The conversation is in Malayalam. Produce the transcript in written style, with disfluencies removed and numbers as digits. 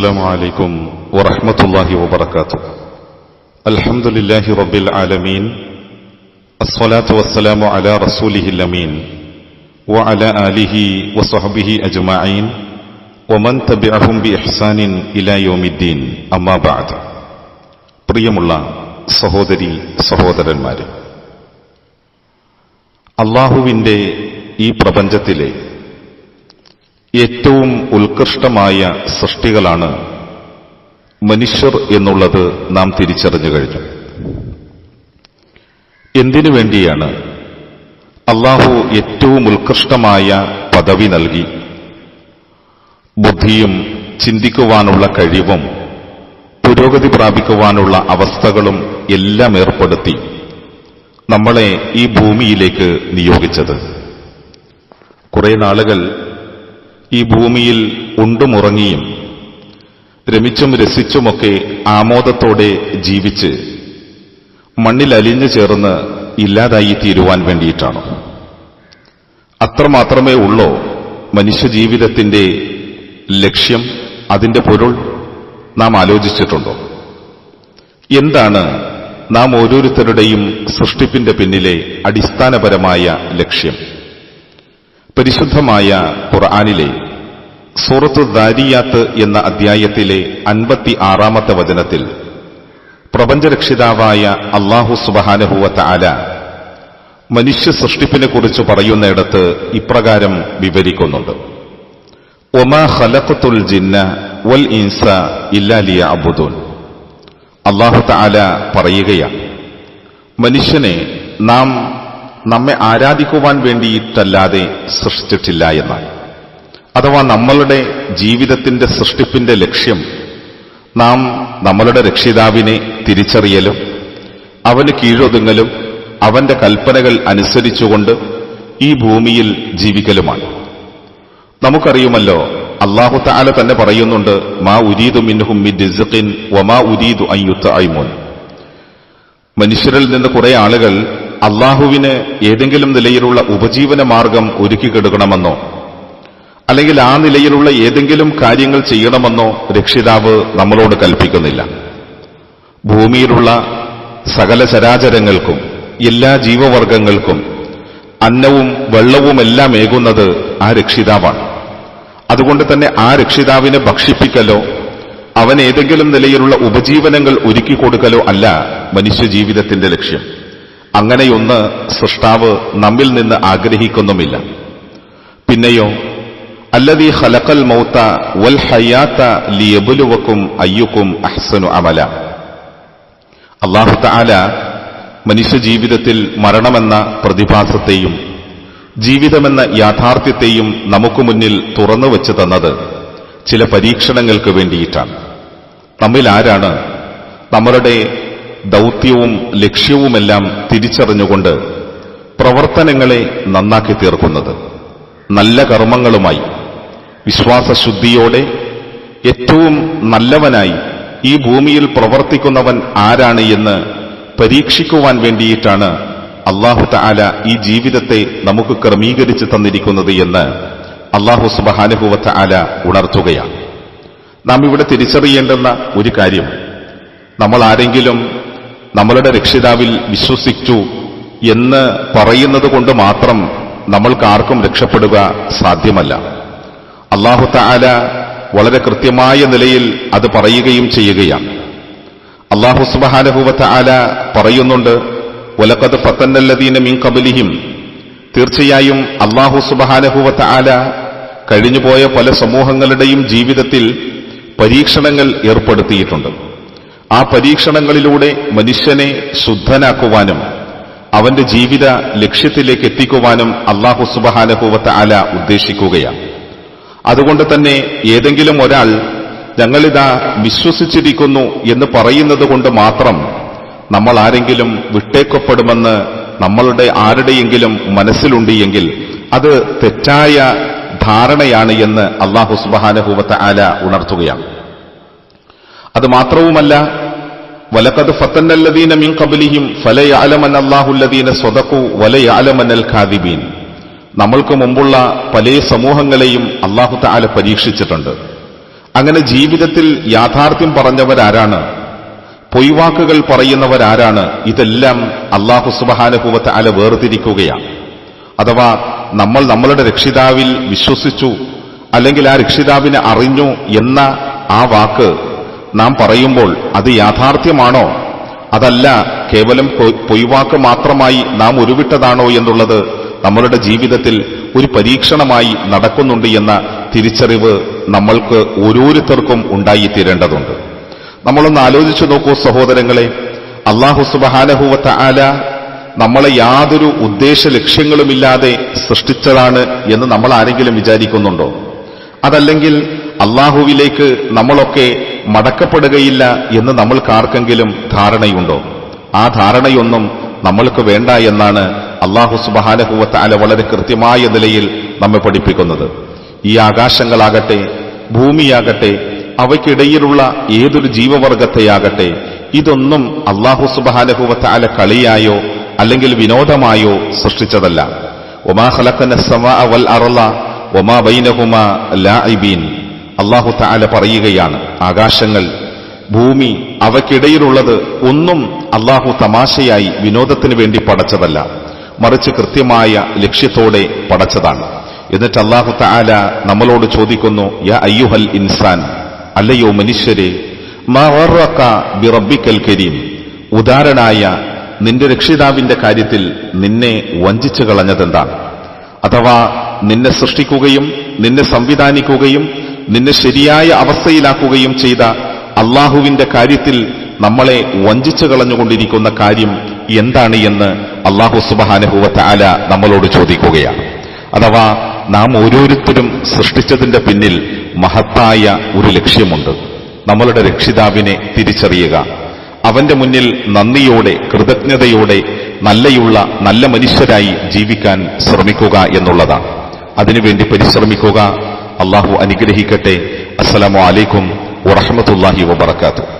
السلام عليكم ورحمة الله وبركاته. الحمد لله رب العالمين، الصلاة والسلام على رسوله الأمين وعلى آله وصحبه أجمعين ومن تبعهم بإحسان إلى يوم الدين. أما بعد. പ്രിയമുള്ള സഹോദരി സഹോദരന്മാരെ, അല്ലാഹുവിന്റെ ഈ പ്രപഞ്ചത്തിലെ ഏറ്റവും ഉത്കൃഷ്ടമായ സൃഷ്ടികളാണ് മനുഷ്യർ എന്നുള്ളത് നാം തിരിച്ചറിഞ്ഞു കഴിഞ്ഞു. എന്തിനു വേണ്ടിയാണ് അല്ലാഹു ഏറ്റവും ഉത്കൃഷ്ടമായ പദവി നൽകി ബുദ്ധിയും ചിന്തിക്കുവാനുള്ള കഴിവും പുരോഗതി പ്രാപിക്കുവാനുള്ള അവസ്ഥകളും എല്ലാം ഏർപ്പെടുത്തി നമ്മളെ ഈ ഭൂമിയിലേക്ക് നിയോഗിച്ചത്? കുറെ നാളുകൾ ഈ ഭൂമിയിൽ ഉണ്ടുമുറങ്ങിയും രമിച്ചും രസിച്ചുമൊക്കെ ആമോദത്തോടെ ജീവിച്ച് മണ്ണിൽ അലിഞ്ഞു ചേർന്ന് ഇല്ലാതായി തീരുവാൻ വേണ്ടിയിട്ടാണ്? അത്രമാത്രമേ ഉള്ളോ മനുഷ്യജീവിതത്തിന്റെ ലക്ഷ്യം? അതിന്റെ പൊരുൾ നാം ആലോചിച്ചിട്ടുണ്ടോ? എന്താണ് നാം ഓരോരുത്തരുടെയും സൃഷ്ടിപ്പിന്റെ പിന്നിലെ അടിസ്ഥാനപരമായ ലക്ഷ്യം? പരിശുദ്ധമായ ഖുർആനിലെ സൂറത്തു ദാരിയാത്ത് എന്ന അധ്യായത്തിലെ 56-ാമത്തെ വചനത്തിൽ പ്രപഞ്ചരക്ഷിതാവായ അല്ലാഹു സുബ്ഹാനഹു വ തആല മനുഷ്യ സൃഷ്ടിപ്പിനെക്കുറിച്ച് പറയുന്നിടത്ത് ഇപ്രകാരം വിവരിക്കുന്നുണ്ട്: വമാ ഖലഖതുൽ ജിന്ന വൽ ഇൻസ ഇല്ലാ ലിയഅ്ബുദൂൻ. അല്ലാഹു തആല പറയുകയാണ്, മനുഷ്യനെ നാം നമ്മെ ആരാധിക്കുവാൻ വേണ്ടിയിട്ടല്ലാതെ സൃഷ്ടിച്ചിട്ടില്ല എന്നാണ്. അഥവാ നമ്മളുടെ ജീവിതത്തിന്റെ സൃഷ്ടിപ്പിന്റെ ലക്ഷ്യം നാം നമ്മളുടെ രക്ഷിതാവിനെ തിരിച്ചറിയലും അവന് കീഴൊതുങ്ങലും അവന്റെ കൽപ്പനകൾ അനുസരിച്ചുകൊണ്ട് ഈ ഭൂമിയിൽ ജീവിക്കലുമാണ്. നമുക്കറിയുമല്ലോ, അല്ലാഹു തആല തന്നെ പറയുന്നുണ്ട്, മാ ഉരീദു മിൻഹും മിൻ റിസ്ഖിൻ വമാ ഉരീദു അൻ യുത്ഇമൂൻ. മനുഷ്യരിൽ നിന്ന് കുറെ ആളുകൾ അല്ലാഹുവിന് ഏതെങ്കിലും നിലയിലുള്ള ഉപജീവന മാർഗം ഒരുക്കിക്കെടുക്കണമെന്നോ അല്ലെങ്കിൽ ആ നിലയിലുള്ള ഏതെങ്കിലും കാര്യങ്ങൾ ചെയ്യണമെന്നോ രക്ഷിതാവ് നമ്മളോട് കൽപ്പിക്കുന്നില്ല. ഭൂമിയിലുള്ള സകല ചരാചരങ്ങൾക്കും എല്ലാ ജീവവർഗങ്ങൾക്കും അന്നവും വെള്ളവുമെല്ലാം ഏകുന്നത് ആ രക്ഷിതാവാണ്. അതുകൊണ്ട് തന്നെ ആ രക്ഷിതാവിനെ ഭക്ഷിപ്പിക്കലോ അവൻ ഏതെങ്കിലും നിലയിലുള്ള ഉപജീവനങ്ങൾ ഒരുക്കിക്കൊടുക്കലോ അല്ല മനുഷ്യജീവിതത്തിന്റെ ലക്ഷ്യം. അങ്ങനെയൊന്ന് സൃഷ്ടാവ് നമ്മിൽ നിന്ന് ആഗ്രഹിക്കുന്നുമില്ല. പിന്നെയോ, അല്ലദീ ഖലഖൽ മൗത വൽ ഹയാത ലിയബ്ലുവക്കും അയ്യുക്കും അഹ്സനു അമല. അല്ലാഹു തആല മനുഷ്യജീവിതത്തിൽ മരണമെന്ന പ്രതിഭാസത്തെയും ജീവിതമെന്ന യാഥാർത്ഥ്യത്തെയും നമുക്ക് മുന്നിൽ തുറന്നു വെച്ച് തന്നത് ചില പരീക്ഷണങ്ങൾക്ക് വേണ്ടിയിട്ടാണ്. നമ്മിൽ ആരാണ് നമ്മളുടെ ദൗത്യവും ലക്ഷ്യവുമെല്ലാം തിരിച്ചറിഞ്ഞുകൊണ്ട് പ്രവർത്തനങ്ങളെ നന്നാക്കി തീർക്കുന്നത്? നല്ല കർമ്മങ്ങളുമായി വിശ്വാസശുദ്ധിയോടെ ഏറ്റവും നല്ലവനായി ഈ ഭൂമിയിൽ പ്രവർത്തിക്കുന്നവൻ ആരാണ് എന്ന് പരീക്ഷിക്കുവാൻ വേണ്ടിയിട്ടാണ് അല്ലാഹു തആല ഈ ജീവിതത്തെ നമുക്ക് ക്രമീകരിച്ച് തന്നിരിക്കുന്നത് എന്ന് അല്ലാഹു സുബ്ഹാനഹു വ തആല ഉണർത്തുകയാണ്. നാം ഇവിടെ തിരിച്ചറിയേണ്ടുന്ന ഒരു കാര്യം, നമ്മൾ ആരെങ്കിലും നമ്മളുടെ രക്ഷിതാവിൽ വിശ്വസിച്ചു എന്ന് പറയുന്നത് കൊണ്ട് മാത്രം നമ്മൾക്കാർക്കും രക്ഷപ്പെടുക സാധ്യമല്ല. അല്ലാഹു തആല വളരെ കൃത്യമായ നിലയിൽ അത് പറയുകയും ചെയ്യുകയാണ്. അല്ലാഹു സുബ്ഹാനഹു വ തആല പറയുന്നുണ്ട്, വലഖദ് ഫതന്നല്ലദീന മിൻ ഖബ്ലിഹിം. തീർച്ചയായും അല്ലാഹു സുബ്ഹാനഹു വ തആല കഴിഞ്ഞുപോയ പല സമൂഹങ്ങളുടെയും ജീവിതത്തിൽ പരീക്ഷണങ്ങൾ ഏർപ്പെടുത്തിയിട്ടുണ്ട്. ആ പരീക്ഷണങ്ങളിലൂടെ മനുഷ്യനെ ശുദ്ധനാക്കുവാനും അവന്റെ ജീവിത ലക്ഷ്യത്തിലേക്ക് എത്തിക്കുവാനും അല്ലാഹു സുബ്ഹാനഹു വ തആല ഉദ്ദേശിക്കുകയാണ്. അതുകൊണ്ട് തന്നെ ഏതെങ്കിലും ഒരാൾ ഞങ്ങളിതാ വിശ്വസിച്ചിരിക്കുന്നു എന്ന് പറയുന്നത് കൊണ്ട് മാത്രം നമ്മൾ ആരെങ്കിലും വിട്ടേക്കപ്പെടുമെന്ന് നമ്മളുടെ ആരുടെയെങ്കിലും മനസ്സിലുണ്ട് എങ്കിൽ അത് തെറ്റായ ധാരണയാണ് എന്ന് അല്ലാഹു സുബ്ഹാനഹു വ തആല ഉണർത്തുകയാണ്. അത് മാത്രവുമല്ല, വലഖദ് ഫതന്നല്ലദീന മിൻ ഖബ്ലിഹിം ഫലയഅലമന്ന അല്ലാഹുല്ലദീന സ്വദഖു വലയഅലമന്നൽ കാദിബീൻ. നമ്മൾക്ക് മുമ്പുള്ള പല സമൂഹങ്ങളെയും അല്ലാഹു തആല പരീക്ഷിച്ചിട്ടുണ്ട്. അങ്ങനെ ജീവിതത്തിൽ യാഥാർത്ഥ്യം പറഞ്ഞവരാരാണ്, പൊയ്വാക്കുകൾ പറയുന്നവരാരാണ്? ഇതെല്ലാം അല്ലാഹു സുബ്ഹാനഹു വ തആല വേർതിരിക്കുകയാണ്. അഥവാ നമ്മൾ നമ്മളുടെ രക്ഷിതാവിൽ വിശ്വസിച്ചു, അല്ലെങ്കിൽ ആ രക്ഷിതാവിനെ അറിഞ്ഞു എന്ന ആ വാക്ക് നാം പറയുമ്പോൾ അത് യാഥാർത്ഥ്യമാണോ, അതല്ല കേവലം പൊയ്വാക്ക് മാത്രമായി നാം ഉരുവിട്ടതാണോ എന്നുള്ളത് നമ്മളുടെ ജീവിതത്തിൽ ഒരു പരീക്ഷണമായി നടക്കുന്നുണ്ട് എന്ന തിരിച്ചറിവ് നമ്മൾക്ക് ഓരോരുത്തർക്കും ഉണ്ടായിത്തീരേണ്ടതുണ്ട്. നമ്മളൊന്ന് ആലോചിച്ചു നോക്കൂ സഹോദരങ്ങളെ, അല്ലാഹു സുബ്ഹാനഹു വ തആല നമ്മളെ യാതൊരു ഉദ്ദേശ ലക്ഷ്യങ്ങളുമില്ലാതെ സൃഷ്ടിച്ചതാണ് എന്ന് നമ്മൾ ആരെങ്കിലും വിചാരിക്കുന്നുണ്ടോ? അതല്ലെങ്കിൽ അല്ലാഹുവിലേക്ക് നമ്മളൊക്കെ മടക്കപ്പെടുകയില്ല എന്ന് നമ്മൾക്കാർക്കെങ്കിലും ധാരണയുണ്ടോ? ആ ധാരണയൊന്നും നമ്മൾക്ക് വേണ്ട എന്നാണ് അല്ലാഹു സുബ്ഹാനഹു വ തആല വളരെ കൃത്യമായ നിലയിൽ നമ്മെ പഠിപ്പിക്കുന്നത്. ഈ ആകാശങ്ങളാകട്ടെ, ഭൂമിയാകട്ടെ, അവയ്ക്കിടയിലുള്ള ഏതൊരു ജീവവർഗത്തെയാകട്ടെ, ഇതൊന്നും അല്ലാഹു സുബ്ഹാനഹു വ തആല കളിയായോ അല്ലെങ്കിൽ വിനോദമായോ സൃഷ്ടിച്ചതല്ല. വമാ ഖലഖനസ് സമാഅ വൽ അർള വമാ ബൈനഹുമാ ലാഇബീൻ. അല്ലാഹു തആല പറയുകയാണ്, ആകാശങ്ങൾ, ഭൂമി, അവയ്ക്കിടയിലുള്ളത് ഒന്നും അല്ലാഹു തമാശയായി വിനോദത്തിന് വേണ്ടി പടച്ചതല്ല, മറിച്ച് കൃത്യമായ ലക്ഷ്യത്തോടെ പടച്ചതാണ്. എന്നിട്ട് അല്ലാഹു തആല നമ്മളോട് ചോദിക്കുന്നു, യാ അയ്യുഹൽ ഇൻസാൻ, അല്ലയോ മനുഷ്യരെ, മാ ഗറക ബിറബ്ബിക്കൽ കരീം, ഉദാരനായ നിന്റെ രക്ഷിതാവിന്റെ കാര്യത്തിൽ നിന്നെ വഞ്ചിച്ചു കളഞ്ഞതെന്താണ്? അഥവാ നിന്നെ സൃഷ്ടിക്കുകയും നിന്നെ സംവിധാനിക്കുകയും നിന്നെ ശരിയായ അവസ്ഥയിലാക്കുകയും ചെയ്ത അള്ളാഹുവിന്റെ കാര്യത്തിൽ നമ്മളെ വഞ്ചിച്ചു കളഞ്ഞുകൊണ്ടിരിക്കുന്ന കാര്യം എന്താണ് എന്ന് അല്ലാഹു സുബ്ഹാനഹു വ തആല നമ്മളോട് ചോദിക്കുകയാണ്. അഥവാ നാം ഓരോരുത്തരും സൃഷ്ടിച്ചതിന്റെ പിന്നിൽ മഹത്തായ ഒരു ലക്ഷ്യമുണ്ട്. നമ്മളുടെ രക്ഷിതാവിനെ തിരിച്ചറിയുക, അവന്റെ മുന്നിൽ നന്ദിയോടെ, കൃതജ്ഞതയോടെ നല്ല മനുഷ്യരായി ജീവിക്കാൻ ശ്രമിക്കുക എന്നുള്ളതാണ്. അതിനുവേണ്ടി പരിശ്രമിക്കുക. അല്ലാഹു അനുഗ്രഹിക്കട്ടെ. അസ്സലാമു അലൈക്കും വറഹ്മത്തുള്ളാഹി വബറകാതുഹു.